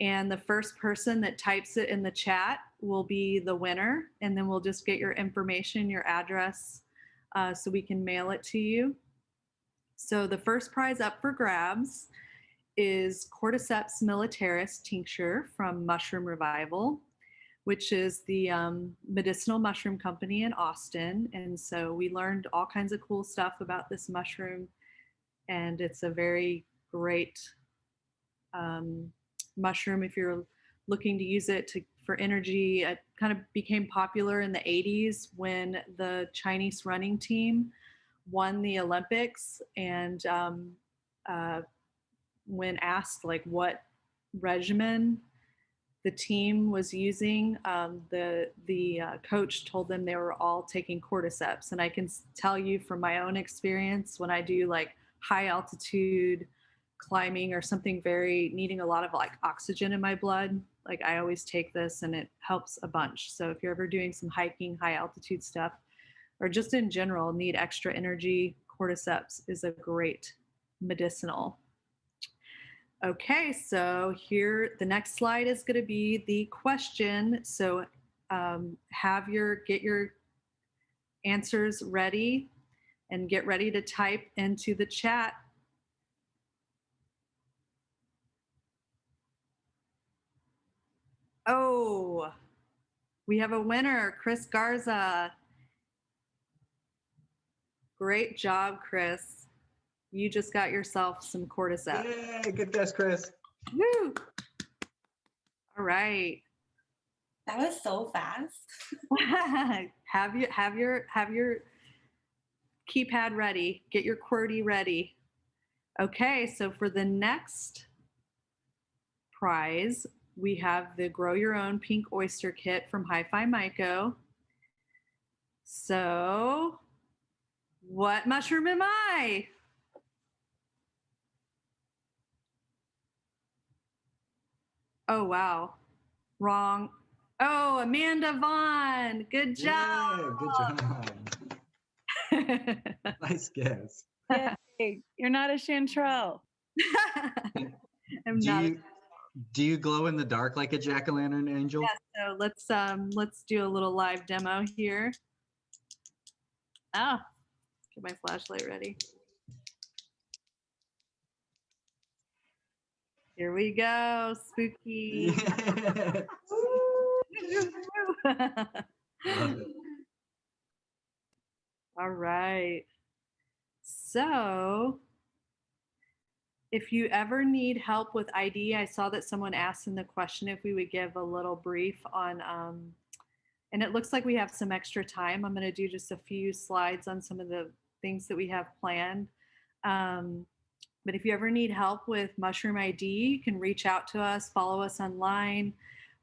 and the first person that types it in the chat will be the winner. And then we'll just get your information, your address, so we can mail it to you. So the first prize up for grabs is Cordyceps militaris tincture from Mushroom Revival, which is the medicinal mushroom company in Austin. And so we learned all kinds of cool stuff about this mushroom, and it's a very great mushroom if you're looking to use it for energy. It kind of became popular in the 80s when the Chinese running team won the Olympics, and when asked like what regimen the team was using, the coach told them they were all taking cordyceps. And I can tell you from my own experience, when I do like high altitude climbing or something very needing a lot of like oxygen in my blood, like I always take this and it helps a bunch. So if you're ever doing some hiking, high altitude stuff, or just in general need extra energy, cordyceps is a great medicinal. Okay, so here the next slide is going to be the question. So get your answers ready and get ready to type into the chat. Oh, we have a winner, Chris Garza. Great job, Chris. You just got yourself some cordyceps.
Yay, good guess, Chris.
Woo! All right.
That was so fast.
have your keypad ready. Get your QWERTY ready. Okay, so for the next prize, we have the Grow Your Own Pink Oyster Kit from Hi-Fi Myco. So, what mushroom am I? Oh, wow. Wrong. Oh, Amanda Vaughn. Good job.
Yeah, good job. Nice guess.
Yay, you're not a chanterelle.
I'm
Do
not.
you do you glow in the dark like a jack-o'-lantern, Angel?
So let's do a little live demo here. Ah, get my flashlight ready. Here we go, spooky.
Yeah. Love it.
All right. So, if you ever need help with ID, I saw that someone asked in the question if we would give a little brief on, and it looks like we have some extra time. I'm going to do just a few slides on some of the things that we have planned. But if you ever need help with Mushroom ID, you can reach out to us, follow us online.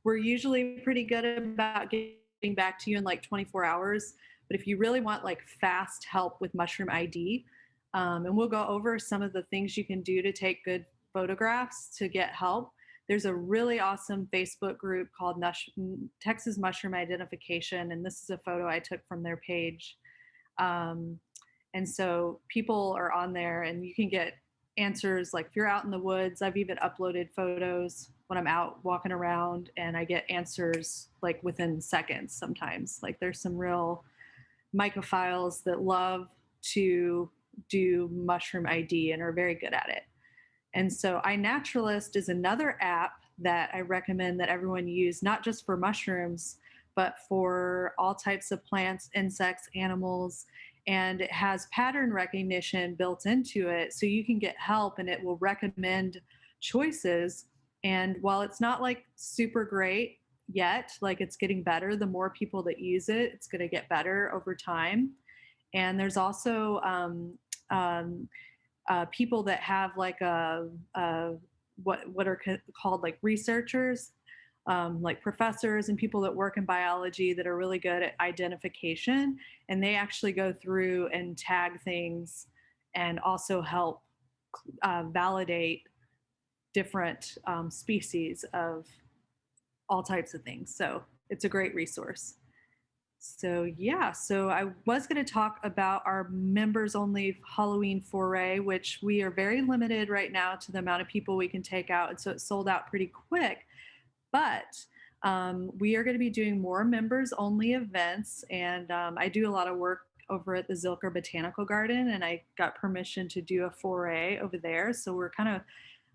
We're usually pretty good about getting back to you in like 24 hours. But if you really want like fast help with Mushroom ID, and we'll go over some of the things you can do to take good photographs to get help. There's a really awesome Facebook group called Texas Mushroom Identification, and this is a photo I took from their page. Um, and so people are on there, and you can get answers like if you're out in the woods. I've even uploaded photos when I'm out walking around, and I get answers like within seconds sometimes. Like there's some real mycophiles that love to do mushroom ID and are very good at it. And so iNaturalist is another app that I recommend that everyone use, not just for mushrooms, but for all types of plants, insects, animals. And it has pattern recognition built into it. So you can get help and it will recommend choices. And while it's not like super great yet, like it's getting better, the more people that use it, it's going to get better over time. And there's also um, people that have like what are called like researchers, like professors and people that work in biology that are really good at identification, and they actually go through and tag things and also help validate different species of all types of things. So it's a great resource. So yeah, so I was going to talk about our members only Halloween foray, which we are very limited right now to the amount of people we can take out. And so it sold out pretty quick. But we are going to be doing more members only events. And I do a lot of work over at the Zilker Botanical Garden, and I got permission to do a foray over there. So we're kind of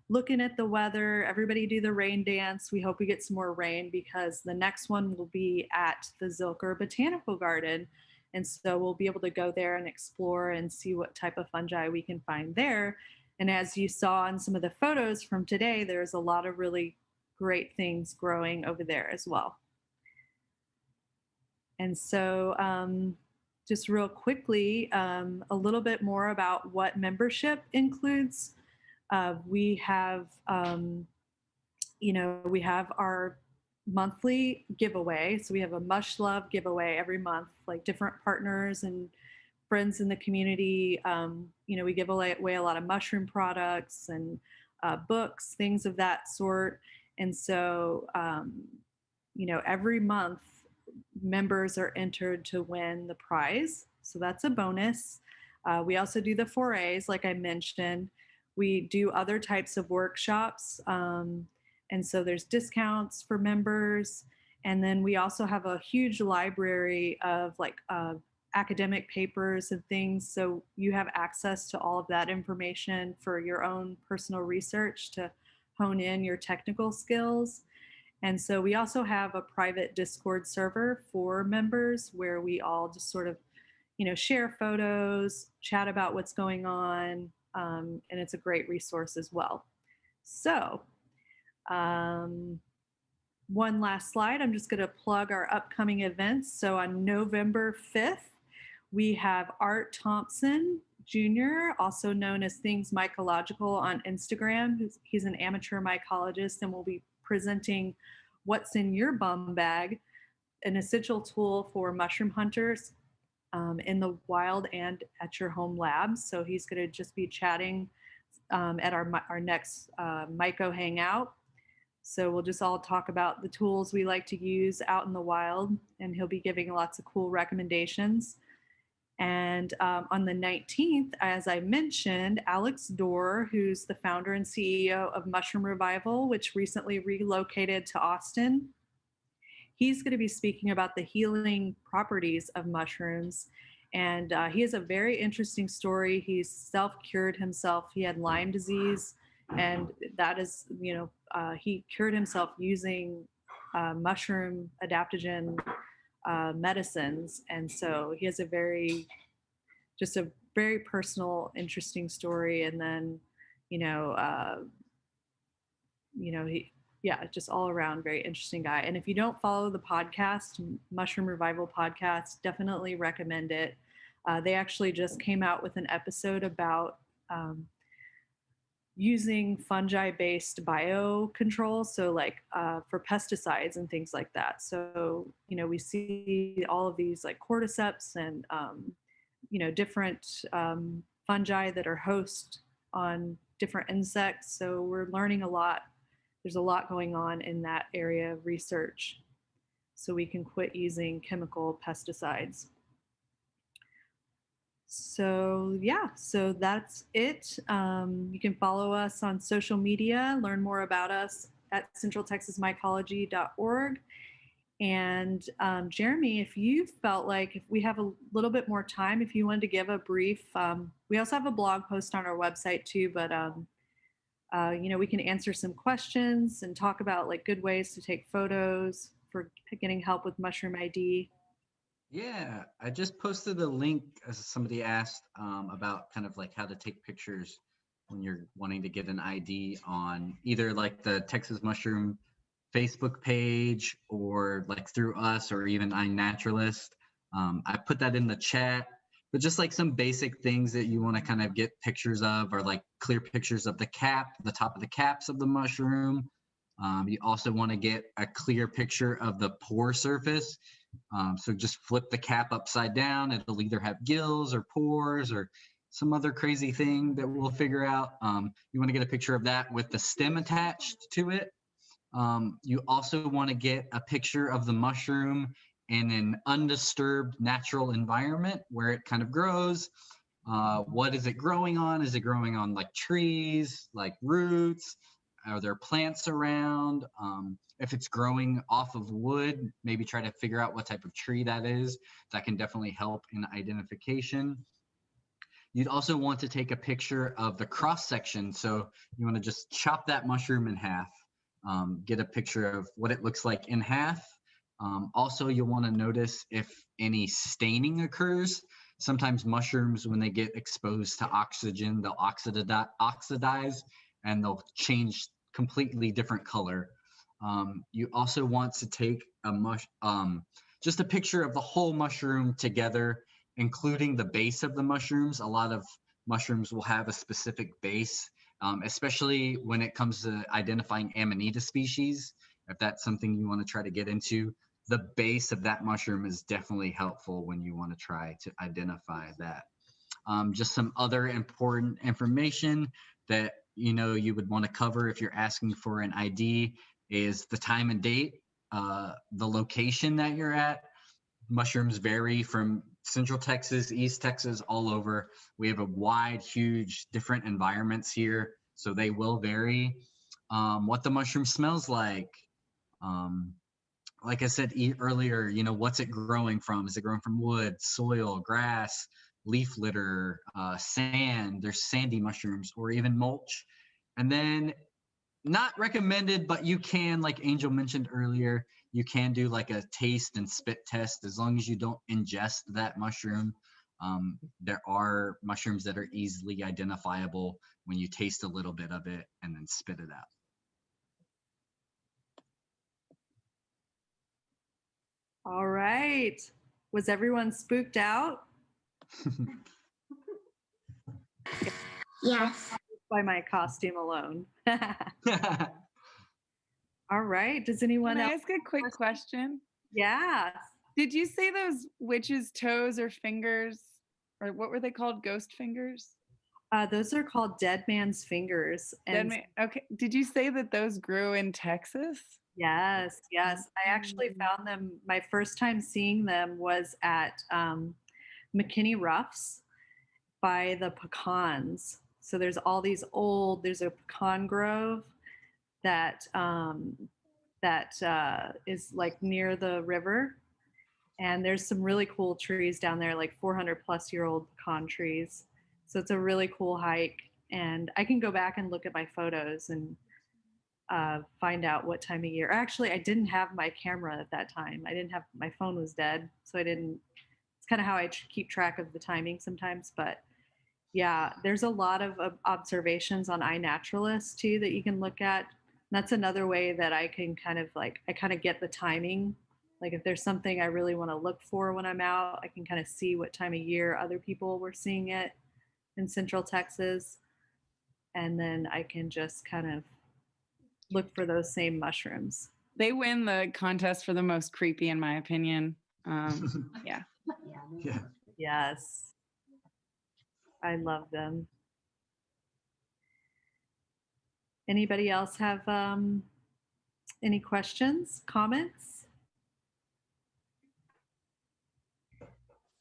looking at the weather. Everybody do the rain dance. We hope we get some more rain because the next one will be at the Zilker Botanical Garden. And so we'll be able to go there and explore and see what type of fungi we can find there. And as you saw in some of the photos from today, there's a lot of really great things growing over there as well. And so just real quickly, a little bit more about what membership includes. We have, we have our monthly giveaway. So we have a Mush Love giveaway every month, like different partners and friends in the community. We give away a lot of mushroom products and books, things of that sort. And so, every month members are entered to win the prize. So that's a bonus. We also do the forays, like I mentioned. We do other types of workshops. And so there's discounts for members. And then we also have a huge library of like academic papers and things. So you have access to all of that information for your own personal research to hone in your technical skills. And so we also have a private Discord server for members where we all just sort of, share photos, chat about what's going on, and it's a great resource as well. So one last slide. I'm just going to plug our upcoming events. So on November 5th, we have Art Thompson Jr., also known as Things Mycological on Instagram. He's an amateur mycologist and will be presenting What's in Your Bum Bag, an essential tool for mushroom hunters in the wild and at your home labs. So he's going to just be chatting at our next Myco Hangout. So we'll just all talk about the tools we like to use out in the wild, and he'll be giving lots of cool recommendations. And on the 19th, as I mentioned, Alex Dorr, who's the founder and CEO of Mushroom Revival, which recently relocated to Austin, he's going to be speaking about the healing properties of mushrooms. And he has a very interesting story. He's self-cured himself. He had Lyme disease, and that is, he cured himself using mushroom adaptogen medicines. And so he has just a very personal, interesting story. And then, you know, uh, he, yeah, just all around very interesting guy. And if you don't follow the podcast, Mushroom Revival podcast, definitely recommend it. They actually just came out with an episode about using fungi-based biocontrol, so like for pesticides and things like that. So we see all of these like cordyceps and different fungi that are host on different insects. So we're learning a lot. There's a lot going on in that area of research, so we can quit using chemical pesticides. So yeah, so that's it. You can follow us on social media, learn more about us at centraltexasmycology.org. And Jeremy, if you felt like if we have a little bit more time, if you wanted to give a brief, we also have a blog post on our website too, but we can answer some questions and talk about like good ways to take photos for getting help with mushroom ID.
Yeah, I just posted a link as somebody asked about kind of like how to take pictures when you're wanting to get an ID on either like the Texas Mushroom Facebook page or like through us or even iNaturalist. I put that in the chat, but just like some basic things that you want to kind of get pictures of are like clear pictures of the top of the caps of the mushroom. You also want to get a clear picture of the pore surface. So just flip the cap upside down. It'll either have gills or pores or some other crazy thing that we'll figure out. You want to get a picture of that with the stem attached to it. You also want to get a picture of the mushroom in an undisturbed natural environment where it kind of grows. What is it growing on? Is it growing on like trees, like roots? Are there plants around? If it's growing off of wood, maybe try to figure out what type of tree that is. That can definitely help in identification. You'd also want to take a picture of the cross section. So you want to just chop that mushroom in half. Get a picture of what it looks like in half. Also, you'll want to notice if any staining occurs. Sometimes mushrooms, when they get exposed to oxygen, they'll oxidize and they'll change completely different color. You also want to take just a picture of the whole mushroom together, including the base of the mushrooms. A lot of mushrooms will have a specific base. Especially when it comes to identifying Amanita species. If that's something you want to try to get into, the base of that mushroom is definitely helpful when you want to try to identify that. Just some other important information that you would want to cover if you're asking for an ID is the time and date, the location that you're at. Mushrooms vary from Central Texas, East Texas, all over. We have a wide, huge, different environments here, so they will vary. What the mushroom smells like. Like I said earlier, what's it growing from? Is it growing from wood, soil, grass, leaf litter, sand? There's sandy mushrooms or even mulch. And then not recommended, but you can, like Angel mentioned earlier, you can do like a taste and spit test as long as you don't ingest that mushroom. There are mushrooms that are easily identifiable when you taste a little bit of it and then spit it out.
All right. Was everyone spooked out?
Yes.
By my costume alone. All right. Does anyone
Can I
else?
ask a quick question?
Yeah.
Did you say those witches' toes or fingers, or what were they called? Ghost fingers?
Those are called dead man's fingers. And
Okay. Did you say that those grew in Texas?
yes, yes. I actually found them. My first time seeing them was at McKinney Ruff's by the pecans. So there's all these there's a pecan grove that is like near the river, and there's some really cool trees down there, like 400-plus-year-old pecan trees. So it's a really cool hike, and I can go back and look at my photos and find out what time of year. Actually, I didn't have my camera at that time. I didn't have my phone was dead, so I didn't. It's kind of how I keep track of the timing sometimes, but yeah, there's a lot of observations on iNaturalist too that you can look at. And that's another way that I can kind of get the timing. Like if there's something I really want to look for when I'm out, I can kind of see what time of year other people were seeing it in Central Texas. And then I can just kind of look for those same mushrooms.
They win the contest for the most creepy, in my opinion. Yeah.
Yeah.
Yes. I love them. Anybody else have any questions, comments?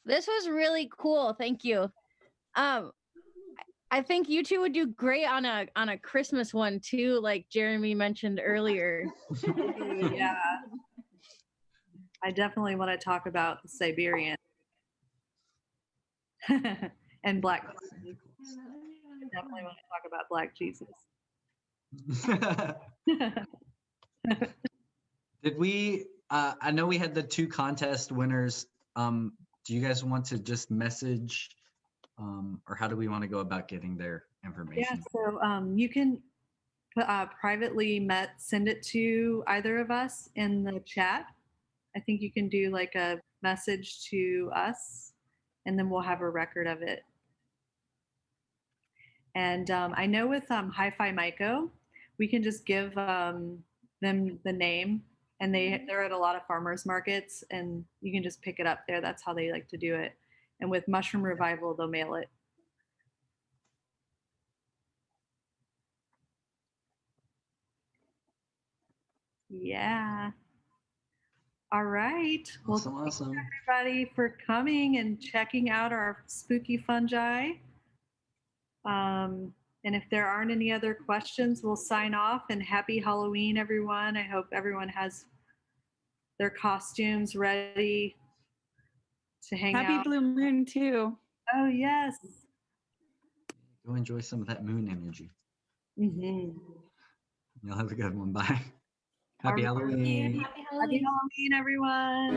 This was really cool. Thank you. I think you two would do great on a Christmas one too, like Jeremy mentioned earlier.
Yeah. I definitely want to talk about the Siberian and Black. I definitely want to talk about Black Jesus.
Did we? I know we had the 2 contest winners. Do you guys want to just message, or how do we want to go about getting their information?
Yeah, so you can privately send it to either of us in the chat. I think you can do like a message to us, and then we'll have a record of it. And I know with Hi-Fi Myco, we can just give them the name, and they're at a lot of farmers markets, and you can just pick it up there. That's how they like to do it. And with Mushroom Revival, they'll mail it. Yeah. All right.
Awesome,
Well,
awesome.
thank you everybody for coming and checking out our spooky fungi. And if there aren't any other questions, we'll sign off, and happy Halloween, everyone. I hope everyone has their costumes ready to hang
Happy
out.
Blue Moon too.
Oh, yes.
Go enjoy some of that moon energy.
Mm-hmm.
Y'all have a good one. Bye. Happy
All right.
Halloween.
Happy
Happy
Halloween.
Halloween, everyone.